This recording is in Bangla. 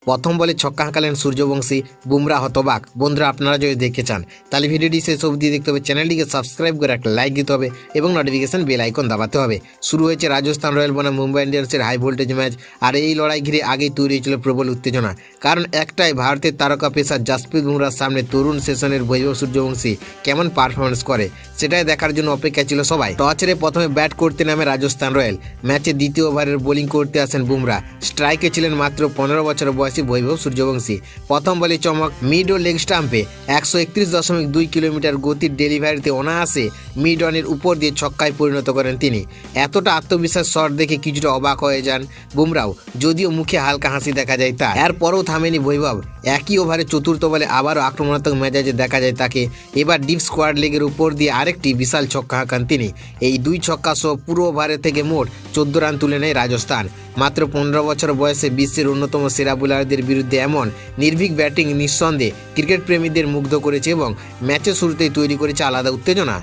প্রথম বলে ছক্কা হাঁকালেন সূর্যবংশী, বুমরা হতবাক। বন্ধুরা, আপনারা যদি দেখতে চান তাহলে ভিডিওটি শেষ অবধি দেখতে হবে, চ্যানেলটিকে সাবস্ক্রাইব করে একটা লাইক দিতে হবে এবং নোটিফিকেশন বেল আইকন দাবাতে হবে। শুরু হয়েছে রাজস্থান রয়্যাল বনাম মুম্বাই ইন্ডিয়ান্সের হাই ভোল্টেজ ম্যাচ। আর এই লড়াই ঘিরে আগেই তৈরি হয়েছিল প্রবল উত্তেজনা, কারণ একটাই, ভারতের তারকা পেসার জাসপ্রীত বুমরার সামনে তরুণ সেশনের বৈভব সূর্যবংশী কেমন পারফরমেন্স করে সেটাই দেখার জন্য অপেক্ষা ছিল সবাই। টস হেরে প্রথমে ব্যাট করতে নামে রাজস্থান রয়্যাল। ম্যাচে দ্বিতীয় ওভারের বোলিং করতে আসেন বুমরা। স্ট্রাইকে ছিলেন মাত্র 15 বছর বয়সী বৈভব সূর্যবংশী। প্রথম বলে চমক, মিড ও লেগ স্টাম্পে 131.2 কিলোমিটার গতির ডেলিভারিতে অনায়াসে মিড অনের উপর দিয়ে ছক্কায় পরিণত করেন তিনি। এতটা আত্মবিশ্বাস শট দেখে কিছুটা অবাক হয়ে যান বুমরাও, যদিও মুখে হালকা হাসি দেখা যায় তার। এরপরও থামেনি বৈভব। একই ওভারে চতুর্থ বলে আবারও আক্রমণাত্মক মেজাজে দেখা যায় তাকে। এবার ডিপ স্কোয়াড লেগের উপর দিয়ে আরেকটি বিশাল ছক্কা হাঁকান তিনি। এই দুই ছক্কা সহ পুরো ওভারে থেকে মোট 14 রান তুলে নেয় রাজস্থান। মাত্র 15 বছর বয়সে বিশ্বের অন্যতম সেরা বোলারদের বিরুদ্ধে এমন নির্ভীক ব্যাটিং নিঃসন্দেহে ক্রিকেট প্রেমীদের মুগ্ধ করেছে এবং ম্যাচের শুরুতেই তৈরি করেছে আলাদা উত্তেজনা।